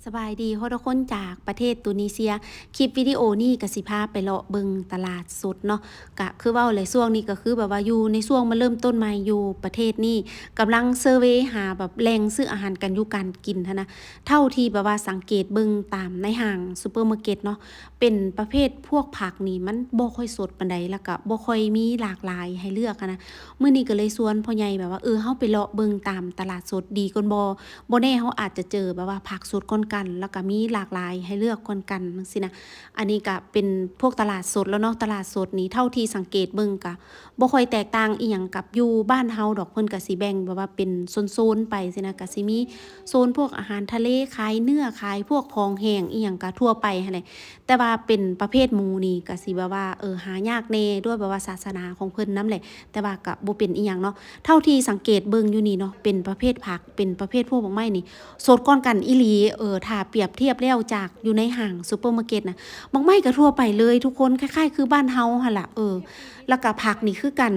สบายดีทุกคนจากประเทศตุนิเซียคลิปวิดีโอนี้ก็สิพาไปเลาะเบิงตลาดสดเนาะก็คือเว้าเลยช่วงนี้ก็คือแบบว่าอยู่ในช่วงมาเริ่มต้นใหม่อยู่ประเทศนี้กำลังเซอร์เวย์หาแบบแหล่งซื้ออาหารกันอยู่การกินหั้นนะเท่าที่แบบว่าสังเกตเบิงตามในห้างซูเปอร์มาร์เก็ตเนาะเป็นประเภทพวกผักนี่มันบ่ค่อยสดปานใดแล้วก็บ่ค่อยมีหลากหลายให้เลือกอะนะมื้อนี้ก็เลยชวนพ่อใหญ่แบบว่าเฮาไปเลาะเบิงตามตลาดสดดีก่อนบ่แน่เราอาจจะเจอแบบว่าผักสดก่อนกันแล้วก็มีหลากหลายให้เลือกก่อนกันจังซี้นะอันนี้ก็เป็นพวกตลาดสดแล้วเนาะตลาดสดนี้เท่าที่สังเกตเบิ่งก็บ่ค่อยแตกต่างอิหยังกับอยู่บ้านเฮาดอกเพิ่นก็สิแบ่งแบบว่าเป็นโซนๆไปซี้นะก็สิมีโซนพวกอาหารทะเลขายเนื้อขายพวกของแห้งอิหยังก็ทั่วไปหั้นแหละแต่ว่าเป็นประเภทหมูนี่ก็สิแบบว่าหายากแน่ด้วยแบบว่าศาสนาของเพิ่นนำแหละแต่ว่าก็บ่เป็นอิหยังเนาะเท่าที่สังเกตเบิ่งอยู่นี่เนาะเป็นประเภทผักเป็นประเภทพวกบักไม้นี่ สดก่อนกันอีหลีถ้าเปรียบเทียบแล้วจากอยู่ในห้างซูเปอร์มาร์เก็ตน่ะบางไม้ก็ทั่วไปเลยทุกคนคล้ายๆคือบ้านเฮาหั่นล่ะแล้วก็ผักนี่คือกัน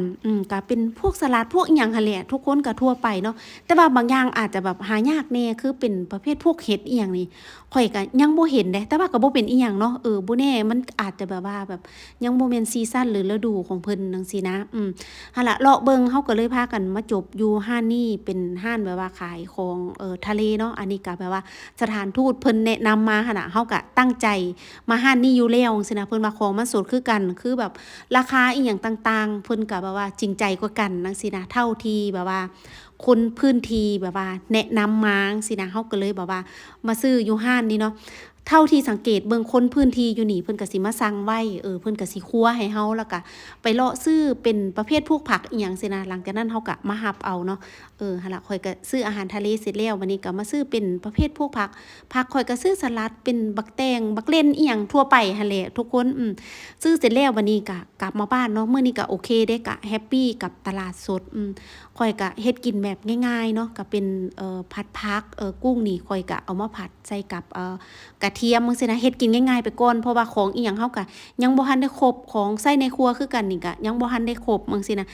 ก็เป็นพวกสลัดพวกอิหยังหั่นแหละทุกคนก็ทั่วไปเนาะแต่ว่าบางอย่างอาจจะแบบหายากแน่คือเป็นประเภทพวกเห็ดอิหยังนี่ข้อยก็ยังบ่เห็นเดะแต่ว่าก็บ่เป็นอิหยังเนาะบ่แน่มันอาจจะแบบว่าแบบยังบ่แม่นซีซันหรือฤดูของเพิ่นจังซี้นะหั่นล่ะเลาะเบิ่งเฮาก็เลยพากันมาจบอยู่ห้านนี้เป็นห้านแบบว่าขายของทะเลเนาะอันนี้ก็แบบว่าสถานทูตเพิ่นแนะนำมาหั่นน่ะเฮาก็ตั้งใจมาห้านนี้อยู่แล้วจังซี้นะเพิ่นว่าของมันสดคือกันคือแบบราคาอิหยังต่างๆเพิ่นก็แบบว่าจริงใจกว่ากันจังซี้นะเท่าที่แบบว่าคนพื้นที่แบบว่าแนะนำมาจังซี้นะเฮาก็เลยแบบว่ามาซื้ออยู่ห้านนี้เนาะเท่าที่สังเกตเบิ่งคนพื้นที่อยู่นี่เพิ่นก็สิมาสั่งไว้เพิ่นก็สิคั่วให้เฮาแล้วก็ ไปเลาะซื้อเป็นประเภทพวกผักอีหยังซี้นะหลังจากนั้นเราก็มารับเอาเนาะหั่นล่ะข้อยก็ซื้ออาหารทะเลเสร็จแล้วบัดนี้ก็มาซื้อเป็นประเภทพวกผักข้อยก็ซื้อสลัดเป็นบักแตงบักเล่นอีหยังทั่วไปหั่นแหละทุกคนซื้อเสร็จแล้วบัดนี้ก็กลับมาบ้านเนาะมื้อนี้ก็โอเคเดะก็แฮปปีกับตลาดสดข้อยก็เฮ็ดกินแบบง่ายๆเนาะก็เป็นผัดผักกุ้งนี่ข้อยก็เอามาผัดใส่กับกระเทียมจังซี้นะเฮ็ดกินง่ายๆไปก่อนเพราะว่าของอิหยังเราก็ ยังบ่ทันได้ครบของใช้ในครัวคือกันนี่ก็ยังบ่ทันได้ครบจั่งซี้นะ